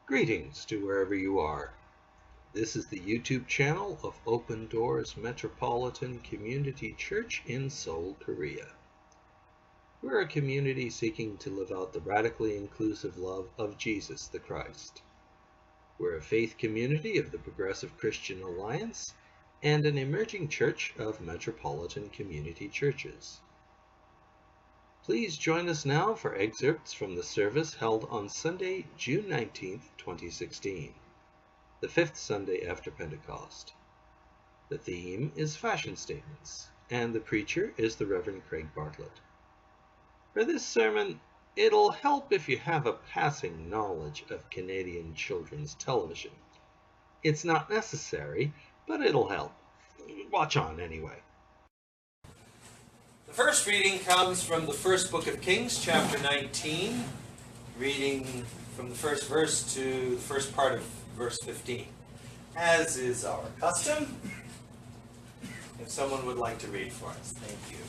Greetings to wherever you are. This is the YouTube channel of Open Doors Metropolitan Community Church in Seoul, Korea. We're a community seeking to live out the radically inclusive love of Jesus the Christ. We're a faith community of the Progressive Christian Alliance and an emerging church of metropolitan community churches. Please join us now for excerpts from the service held on Sunday, June 19th, 2016, the fifth Sunday after Pentecost. The theme is fashion statements, and the preacher is the Reverend Craig Bartlett. For this sermon, it'll help if you have a passing knowledge of Canadian children's television. It's not necessary, but it'll help. Watch on anyway. The first reading comes from the first book of Kings, chapter 19, reading from the first verse to the first part of verse 15. As is our custom, if someone would like to read for us, thank you.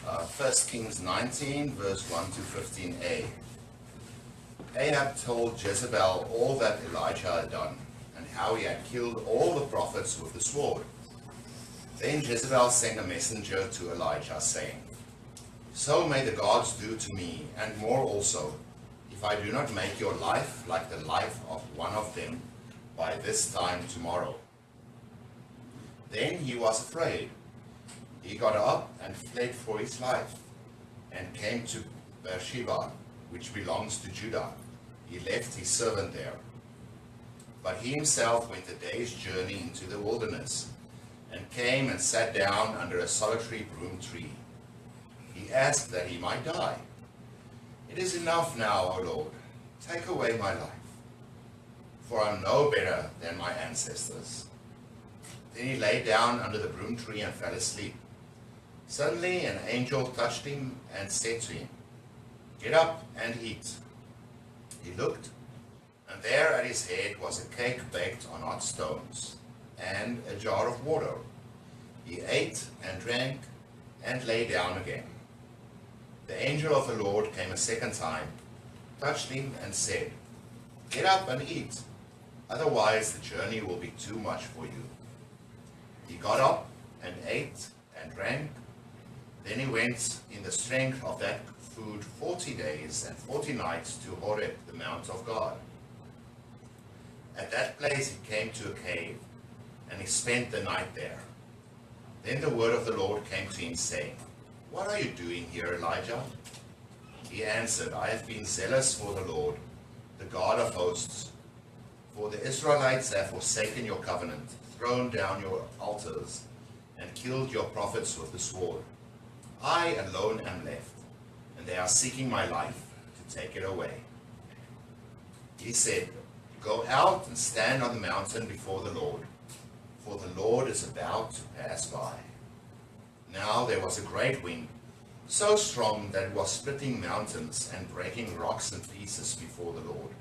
1 Kings 19, verse 1 to 15a. Ahab told Jezebel all that Elijah had done, and how he had killed all the prophets with the sword. Then Jezebel sent a messenger to Elijah, saying, "So may the gods do to me, and more also, if I do not make your life like the life of one of them by this time tomorrow." Then he was afraid. He got up and fled for his life, and came to Beersheba, which belongs to Judah. He left his servant there. But he himself went a day's journey into the wilderness, and came and sat down under a solitary broom tree. He asked that he might die. "It is enough now, O Lord, take away my life, for I am no better than my ancestors." Then he lay down under the broom tree and fell asleep. Suddenly an angel touched him and said to him, "Get up and eat." He looked, and there at his head was a cake baked on hot stones, and a jar of water. He ate and drank and lay down again. The angel of the Lord came a second time, touched him and said, "Get up and eat, otherwise the journey will be too much for you." He got up and ate and drank. Then he went in the strength of that food 40 days and 40 nights to Horeb, the mount of God. At that place he came to a cave, and he spent the night there. Then the word of the Lord came to him, saying, "What are you doing here, Elijah?" He answered, "I have been zealous for the Lord, the God of hosts. For the Israelites have forsaken your covenant, thrown down your altars, and killed your prophets with the sword. I alone am left, and they are seeking my life to take it away." He said, "Go out and stand on the mountain before the Lord, for the Lord is about to pass by." Now there was a great wind, so strong that it was splitting mountains and breaking rocks in pieces before the Lord.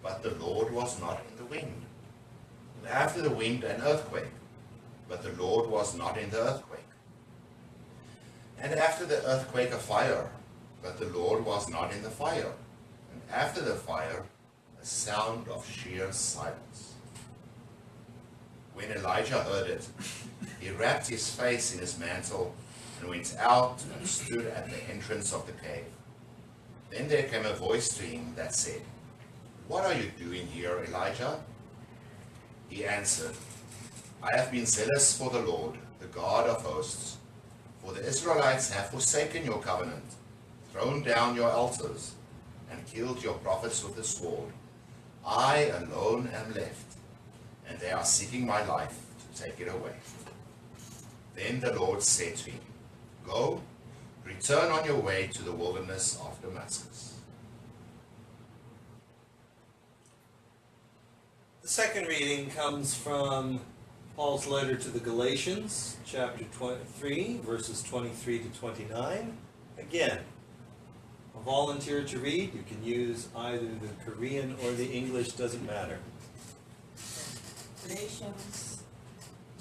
But the Lord was not in the wind. And after the wind, an earthquake, but the Lord was not in the earthquake. And after the earthquake, a fire, but the Lord was not in the fire. And after the fire, a sound of sheer silence. When Elijah heard it, he wrapped his face in his mantle and went out and stood at the entrance of the cave. Then there came a voice to him that said, "What are you doing here, Elijah?" He answered, "I have been zealous for the Lord, the God of hosts. For the Israelites have forsaken your covenant, thrown down your altars, and killed your prophets with the sword. I alone am left, and they are seeking my life to take it away." Then the Lord said to him, "Go, return on your way to the wilderness of Damascus." The second reading comes from Paul's letter to the Galatians, chapter 3, verses 23 to 29. Again, a volunteer to read. You can use either the Korean or the English, doesn't matter. Galatians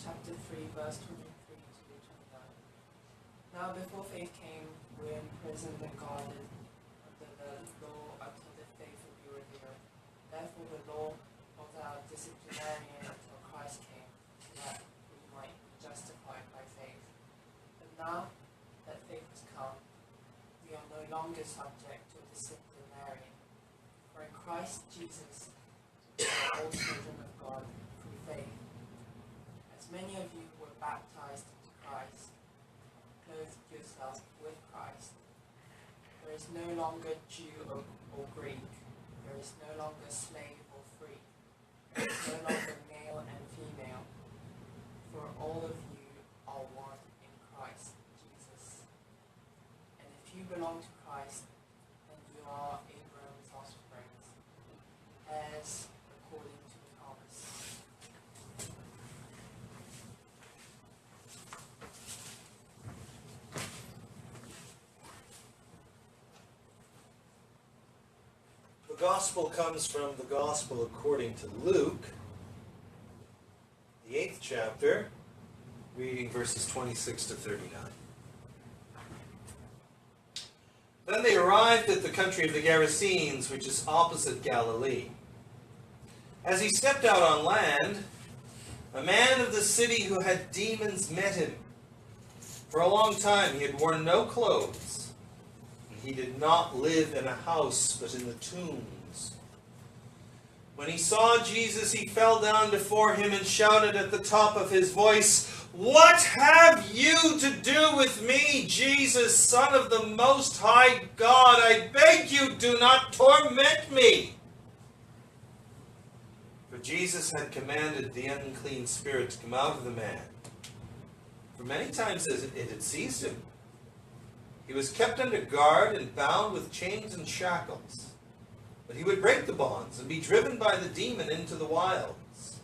chapter 3, verse 23 to 29. Now before faith came, we were imprisoned and guarded under the law until the faith would be revealed. Therefore subject to disciplinarian. For in Christ Jesus you are all children of God through faith. As many of you who were baptized into Christ, clothed yourselves with Christ. There is no longer Jew or Greek. There is no longer slave or free. There is no longer male and female. For all of you are one in Christ Jesus. And if you belong to Christ, then you are Abraham's offspring, heirs according to the promise. The gospel comes from the gospel according to Luke, the 8th chapter, reading verses 26 to 39. Then they arrived at the country of the Gerasenes, which is opposite Galilee. As he stepped out on land, a man of the city who had demons met him. For a long time he had worn no clothes, and he did not live in a house, but in the tombs. When he saw Jesus, he fell down before him and shouted at the top of his voice, "What have you to do with me, Jesus, Son of the Most High God? I beg you, do not torment me." For Jesus had commanded the unclean spirit to come out of the man. For many times it had seized him. He was kept under guard and bound with chains and shackles. But he would break the bonds and be driven by the demon into the wilds.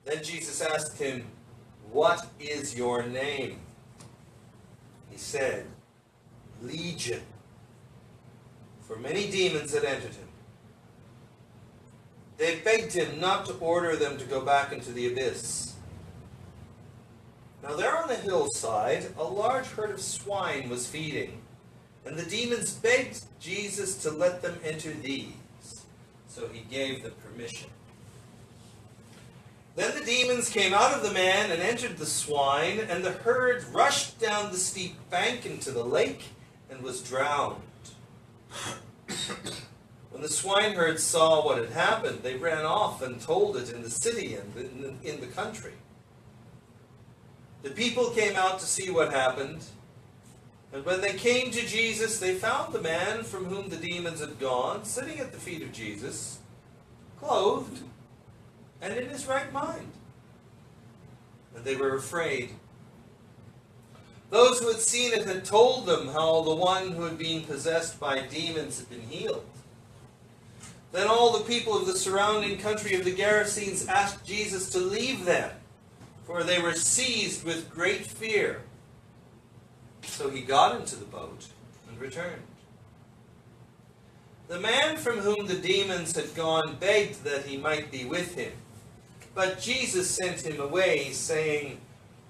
Then Jesus asked him, "What is your name?" He said, "Legion," for many demons had entered him. They begged him not to order them to go back into the abyss. Now there on the hillside, a large herd of swine was feeding, and the demons begged Jesus to let them enter these. So he gave them permission. Then the demons came out of the man and entered the swine, and the herd rushed down the steep bank into the lake and was drowned. When the swineherds saw what had happened, they ran off and told it in the city and in the country. The people came out to see what happened, and when they came to Jesus, they found the man from whom the demons had gone, sitting at the feet of Jesus, clothed and in his right mind. And they were afraid. Those who had seen it had told them how the one who had been possessed by demons had been healed. Then all the people of the surrounding country of the Gerasenes asked Jesus to leave them, for they were seized with great fear. So he got into the boat and returned. The man from whom the demons had gone begged that he might be with him. But Jesus sent him away, saying,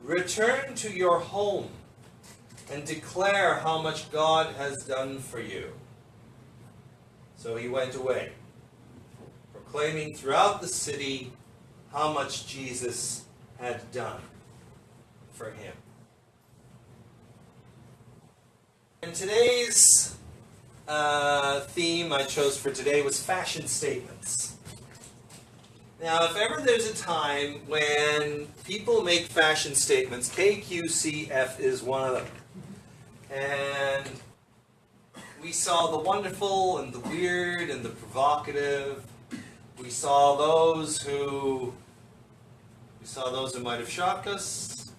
"Return to your home and declare how much God has done for you." So he went away, proclaiming throughout the city how much Jesus had done for him. And today's theme I chose for today was fashion statements. Now, if ever there's a time when people make fashion statements, KQCF is one of them. And we saw the wonderful and the weird and the provocative. We saw those who might have shocked us,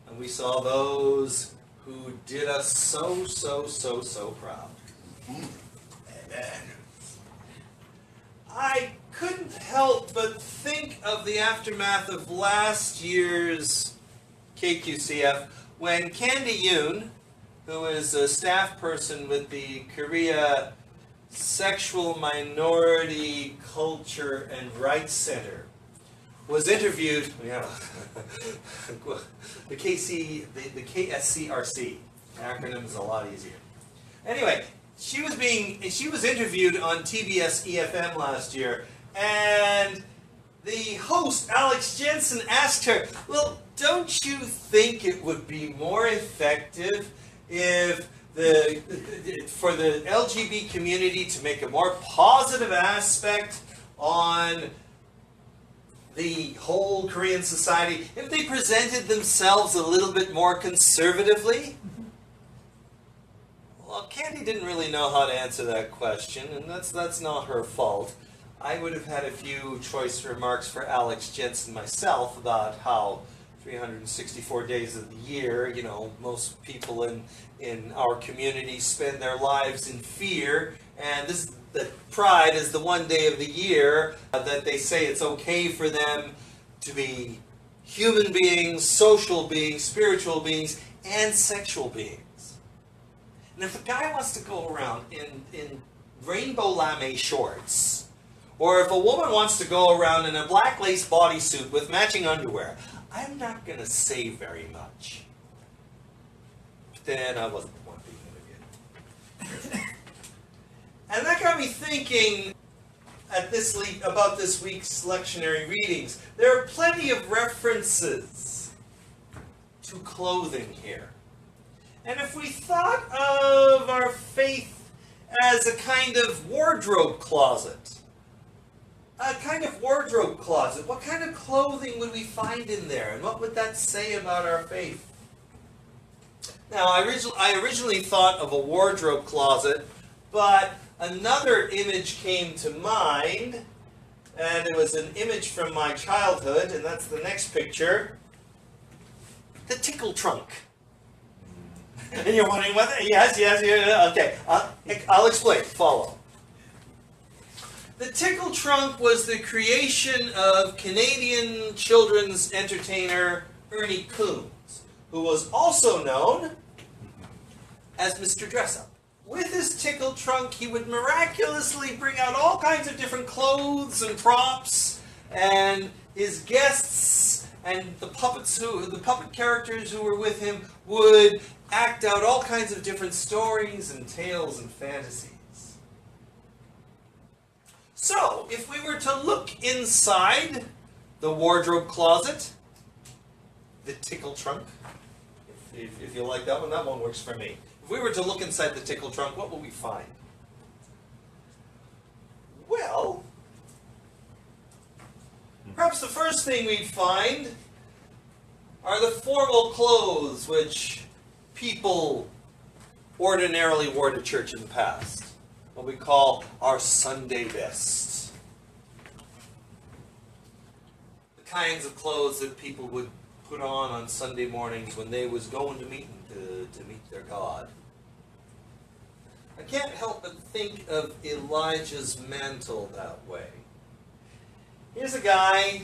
and we saw those who did us so proud. Amen. I couldn't help but think of the aftermath of last year's KQCF when Candy Yoon, who is a staff person with the Korea Sexual Minority Culture and Rights Center, was interviewed. The KSCRC acronym is a lot easier. Anyway, she was interviewed on TBS EFM last year, and the host Alex Jensen asked her, "Well, don't you think it would be more effective if for the LGBT community to make a more positive aspect on the whole Korean society, if they presented themselves a little bit more conservatively? Well, Candy didn't really know how to answer that question, and that's not her fault. I would have had a few choice remarks for Alex Jensen myself about how 364 days of the year, you know, most people in our community spend their lives in fear, and the Pride is the one day of the year that they say it's okay for them to be human beings, social beings, spiritual beings, and sexual beings. And if a guy wants to go around in rainbow lame shorts, or if a woman wants to go around in a black lace bodysuit with matching underwear, I'm not going to say very much. But then I wasn't the one being interviewed. And that got me thinking about this week's lectionary readings. There are plenty of references to clothing here. And if we thought of our faith as a kind of wardrobe closet, what kind of clothing would we find in there? And what would that say about our faith? Now, I originally thought of a wardrobe closet, but another image came to mind, and it was an image from my childhood, and that's the next picture. The tickle trunk. And you're wondering what? Yes. Okay, I'll explain. Follow. The tickle trunk was the creation of Canadian children's entertainer Ernie Coombs, who was also known as Mr. Dress-Up. With his tickle trunk, he would miraculously bring out all kinds of different clothes and props, and his guests and the puppet characters who were with him would act out all kinds of different stories and tales and fantasies. So, if we were to look inside the wardrobe closet, the tickle trunk, if you like that one works for me. If we were to look inside the tickle trunk, what will we find? Well, perhaps the first thing we'd find are the formal clothes which people ordinarily wore to church in the past. What we call our Sunday best. The kinds of clothes that people would put on Sunday mornings when they was going to meet their God. I can't help but think of Elijah's mantle that way. Here's a guy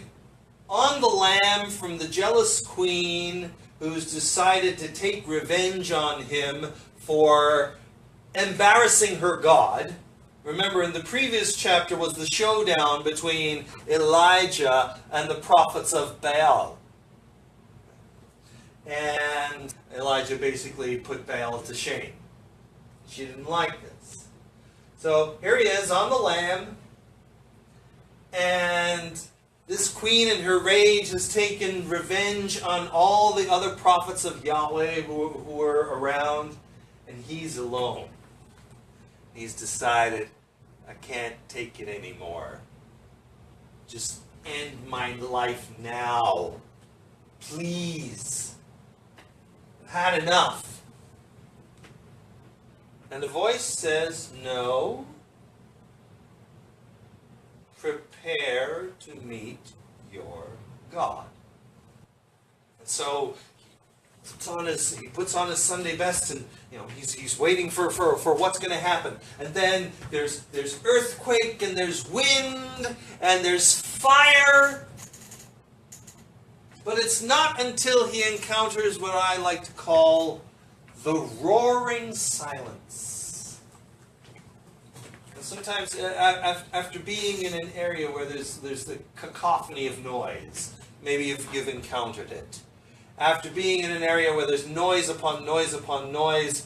on the lam from the jealous queen who's decided to take revenge on him for embarrassing her God. Remember, in the previous chapter was the showdown between Elijah and the prophets of Baal. And Elijah basically put Baal to shame. She didn't like this. So here he is on the lam, and this queen in her rage has taken revenge on all the other prophets of Yahweh who were around, and he's alone. He's decided, I can't take it anymore. Just end my life now. Please. I've had enough. And the voice says, no. Prepare to meet your God. And so he puts on his Sunday best, and he's waiting for what's going to happen. And then there's earthquake, and there's wind, and there's fire. But it's not until he encounters what I like to call the roaring silence. And sometimes after being in an area where there's the cacophony of noise, maybe you've encountered it. After being in an area where there's noise upon noise upon noise,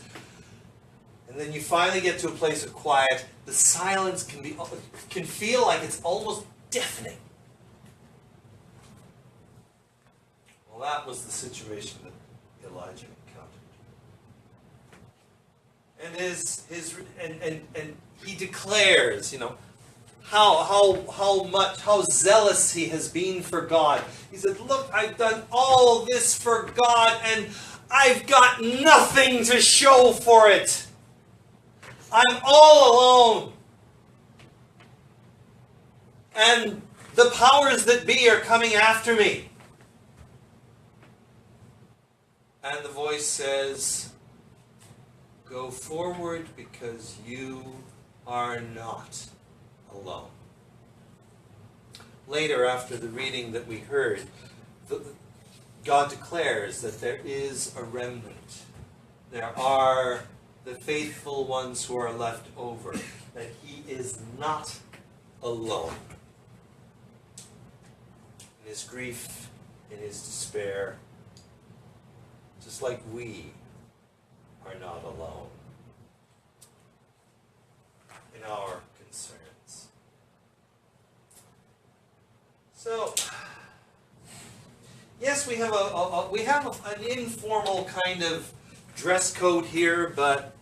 and then you finally get to a place of quiet, the silence can feel like it's almost deafening. Well, that was the situation that Elijah encountered. and he declares, how zealous he has been for God. He said, look, I've done all this for God, and I've got nothing to show for it. I'm all alone. And the powers that be are coming after me. And the voice says, go forward because you are not alone. Later, after the reading that we heard, God declares that there is a remnant. There are the faithful ones who are left over, that he is not alone. In his grief, in his despair, just like we are not alone in our concerns. So, yes, we have an informal kind of dress code here, but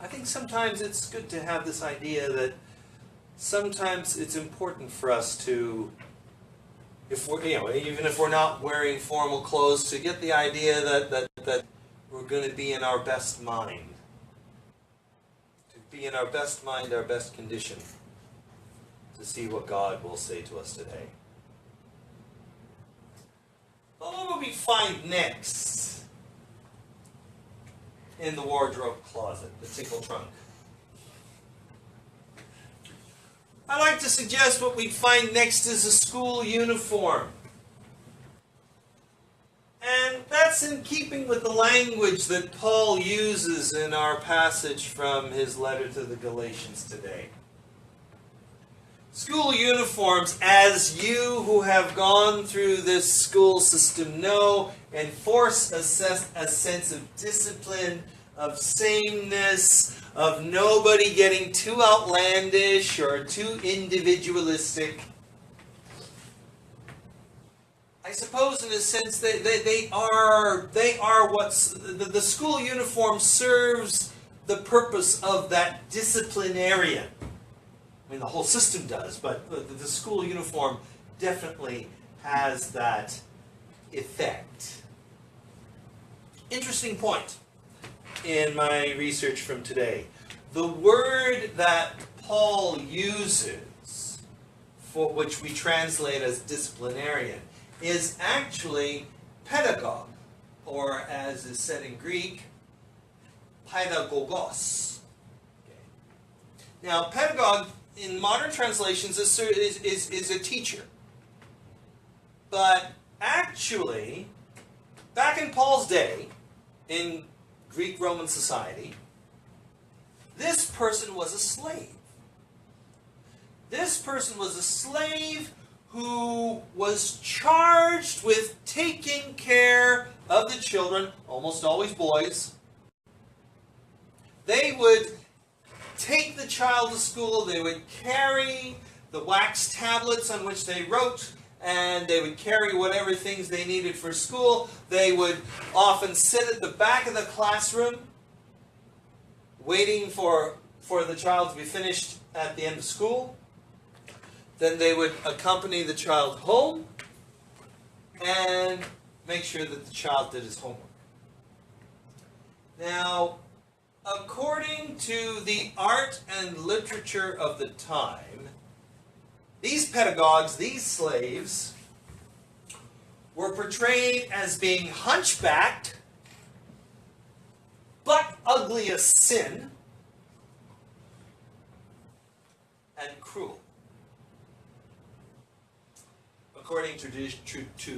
I think sometimes it's good to have this idea that sometimes it's important for us to, if we're, even if we're not wearing formal clothes, to get the idea that we're going to be in our best mind. To be in our best mind, our best condition, to see what God will say to us today. But what will we find next in the wardrobe closet, the tickle trunk? I'd like to suggest what we find next is a school uniform. And that's in keeping with the language that Paul uses in our passage from his letter to the Galatians today. School uniforms, as you who have gone through this school system know, enforce a sense of discipline, of sameness, of nobody getting too outlandish or too individualistic. I suppose in a sense they are what's the school uniform serves the purpose of that disciplinarian. I mean, the whole system does, but the school uniform definitely has that effect. Interesting point in my research from today. The word that Paul uses, for which we translate as disciplinarian, is actually pedagogue, or as is said in Greek, pedagogos. Okay. Now, pedagogue in modern translations is a teacher. But actually, back in Paul's day, in Greek-Roman society, this person was a slave. This person was a slave who was charged with taking care of the children, almost always boys. They would take the child to school, they would carry the wax tablets on which they wrote, and they would carry whatever things they needed for school. They would often sit at the back of the classroom, waiting for the child to be finished at the end of school. Then they would accompany the child home and make sure that the child did his homework. Now, according to the art and literature of the time, these pedagogues, these slaves, were portrayed as being hunchbacked, but ugly as sin, and cruel. According to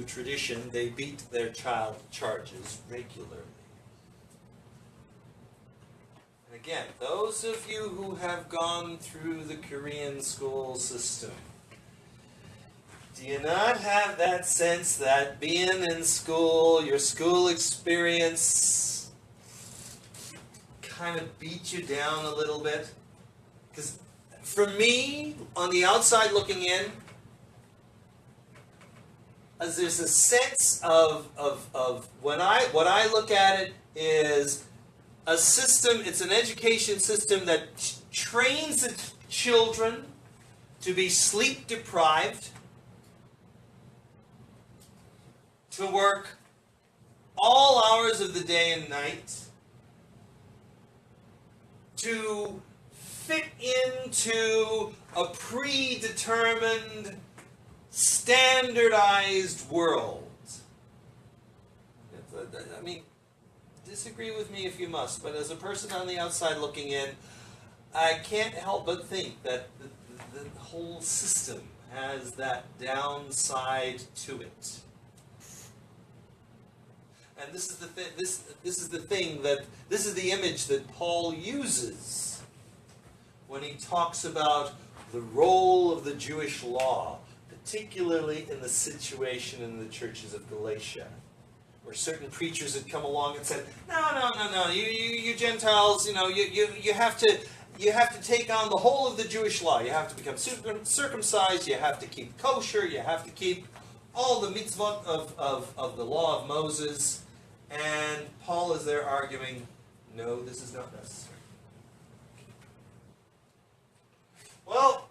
tradition, they beat their child charges regularly. And again, those of you who have gone through the Korean school system, do you not have that sense that being in school, your school experience kind of beat you down a little bit? Because for me, on the outside looking in, as there's a sense of what I look at it is a system, it's an education system that trains its children to be sleep deprived, to work all hours of the day and night, to fit into a predetermined, standardized world. I mean, disagree with me if you must, but as a person on the outside looking in, I can't help but think that the whole system has that downside to it. And this is the this is the image that Paul uses when he talks about the role of the Jewish law, particularly in the situation in the churches of Galatia, where certain preachers had come along and said, no, you Gentiles, you have to take on the whole of the Jewish law. You have to become circumcised, you have to keep kosher, you have to keep all the mitzvot of the law of Moses. And Paul is there arguing, no, this is not necessary. Well,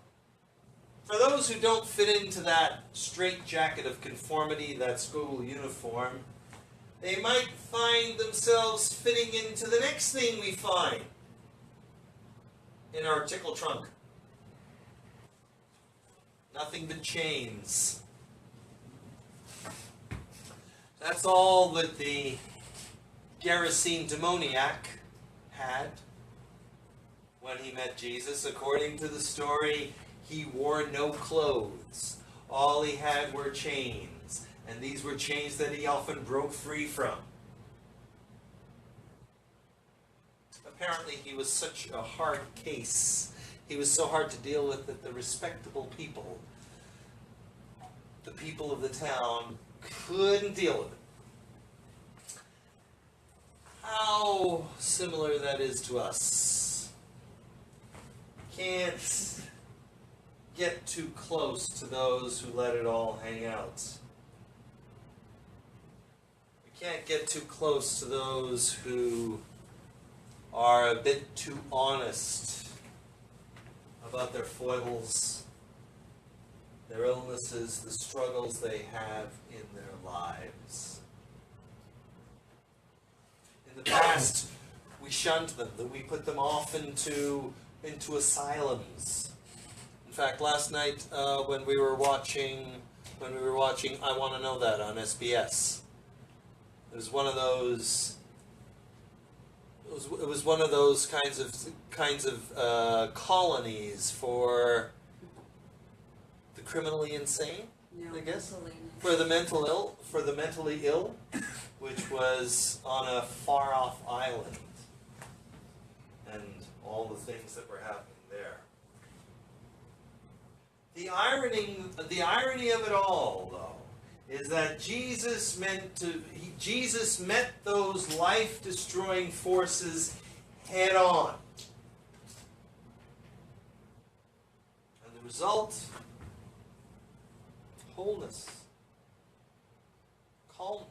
for those who don't fit into that straitjacket of conformity, that school uniform, they might find themselves fitting into the next thing we find in our tickle trunk. Nothing but chains. That's all that the Gerasene demoniac had when he met Jesus. According to the story, he wore no clothes. All he had were chains. And these were chains that he often broke free from. Apparently he was such a hard case. He was so hard to deal with that the respectable people, the people of the town, couldn't deal with it. How similar that is to us. Can't get too close to those who let it all hang out. We can't get too close to those who are a bit too honest about their foibles, their illnesses, the struggles they have in their lives. In the past, we shunned them, that we put them off into asylums. In fact, last night when we were watching I Want to Know That on SBS, it was one of those. It was one of those kinds of colonies for the criminally insane, I guess, for the mentally ill, which was on a far-off island, and all the things that were happening there. The irony of it all, though, is that Jesus met those life-destroying forces head on. And the result, wholeness, calmness,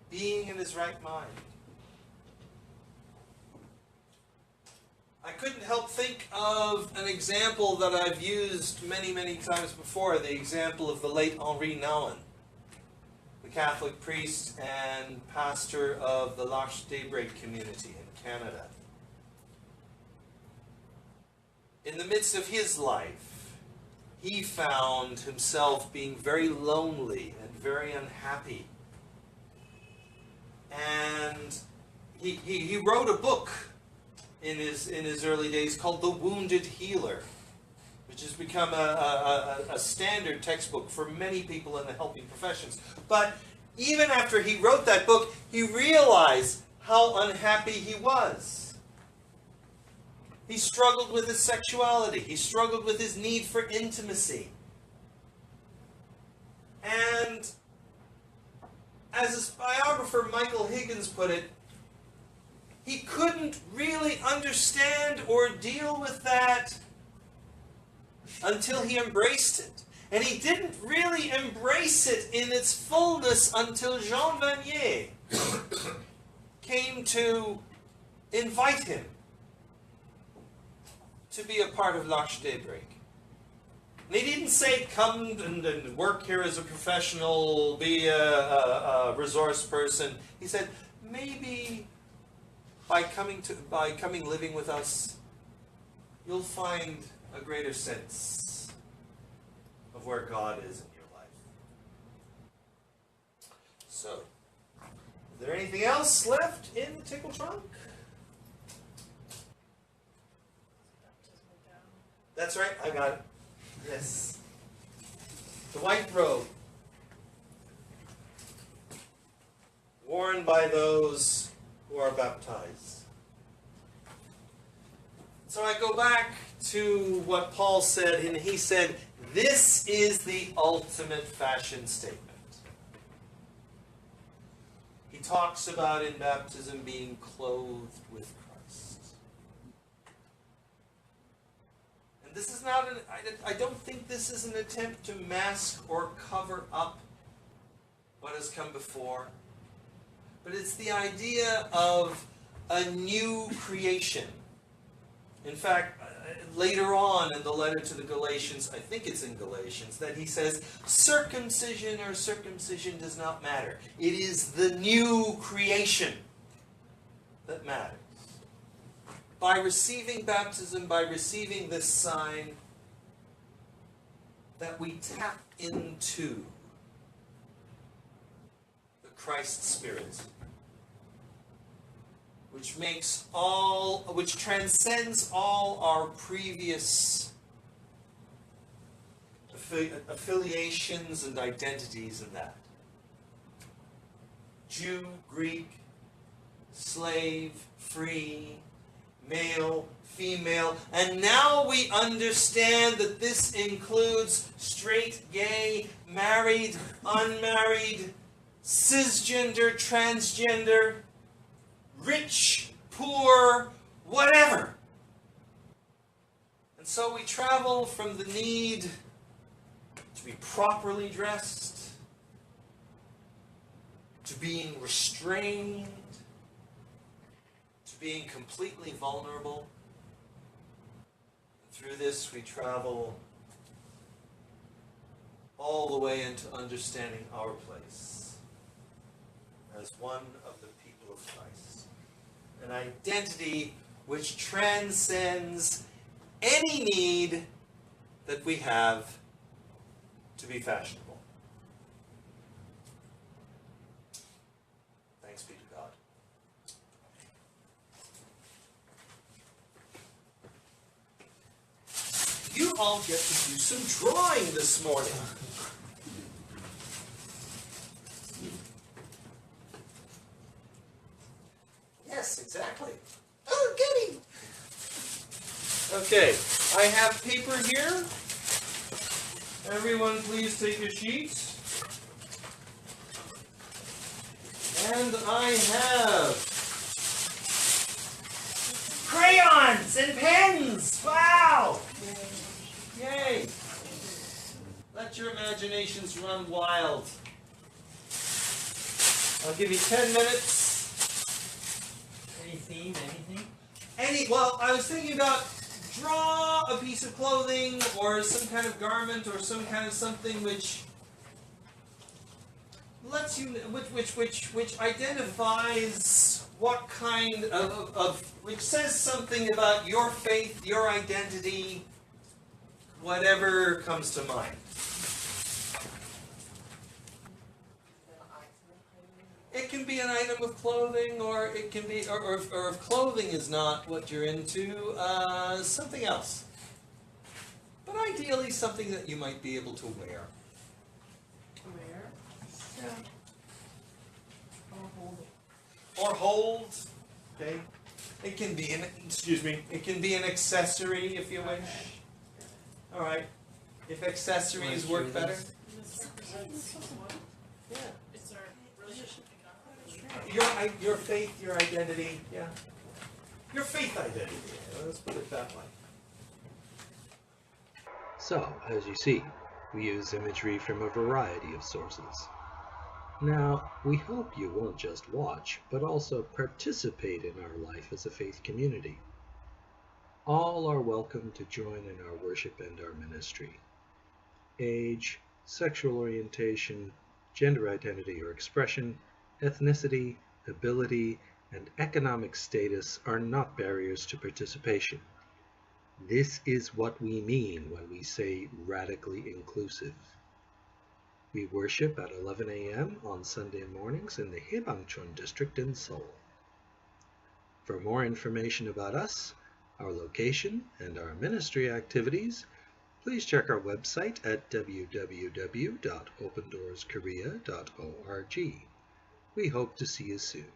being in his right mind. I couldn't help think of an example that I've used many, many times before, the example of the late Henri Nouwen, the Catholic priest and pastor of the L'Arche Daybreak community in Canada. In the midst of his life, he found himself being very lonely and very unhappy. And he wrote a book in his early days called The Wounded Healer, which has become a standard textbook for many people in the helping professions. But even after he wrote that book, he realized how unhappy he was. He struggled with his sexuality. He struggled with his need for intimacy. And as his biographer Michael Higgins put it, he couldn't really understand or deal with that until he embraced it. And he didn't really embrace it in its fullness until Jean Vanier came to invite him to be a part of L'Arche Daybreak. And he didn't say, come and work here as a professional, be a resource person. He said, maybe by coming living with us, you'll find a greater sense of where God is in your life. So, is there anything else left in the tickle trunk? That's right, I got it. Yes. The white robe, worn by those who are baptized. So I go back to what Paul said, and he said, this is the ultimate fashion statement. He talks about in baptism being clothed with Christ. And this is not I don't think this is an attempt to mask or cover up what has come before. But it's the idea of a new creation. In fact, later on in the letter to the Galatians, I think it's in Galatians, that he says, circumcision or circumcision does not matter. It is the new creation that matters. By receiving baptism, by receiving this sign, that we tap into the Christ Spirit, which transcends all our previous affiliations and identities in that. Jew, Greek, slave, free, male, female, and now we understand that this includes straight, gay, married, unmarried, cisgender, transgender, rich, poor, whatever. And so we travel from the need to be properly dressed, to being restrained, to being completely vulnerable. And through this we travel all the way into understanding our place as one of the people of Christ. An identity which transcends any need that we have to be fashionable. Thanks be to God. You all get to do some drawing this morning. Yes, exactly. Oh, goody! Okay, I have paper here. Everyone please take a sheet. And I have crayons and pens! Wow! Yay! Let your imaginations run wild. I'll give you 10 minutes. Any theme, anything? Well, I was thinking about draw a piece of clothing or some kind of garment or some kind of something which lets you, which identifies what kind of which says something about your faith, your identity, whatever comes to mind. It can be an item of clothing, or it can be, or if clothing is not what you're into, something else. But ideally, something that you might be able to wear. Where? Yeah. Or hold it. Or hold. Okay. It can be it can be an accessory if you wish. All right. If accessories work better. Yeah. It's our relationship to God. Your faith, your identity, yeah. Your faith identity, let's put it that way. So, as you see, we use imagery from a variety of sources. Now, we hope you won't just watch, but also participate in our life as a faith community. All are welcome to join in our worship and our ministry. Age, sexual orientation, gender identity or expression, ethnicity, ability, and economic status are not barriers to participation. This is what we mean when we say radically inclusive. We worship at 11 a.m. on Sunday mornings in the Hebangchon district in Seoul. For more information about us, our location, and our ministry activities, please check our website at www.opendooorskorea.org. We hope to see you soon.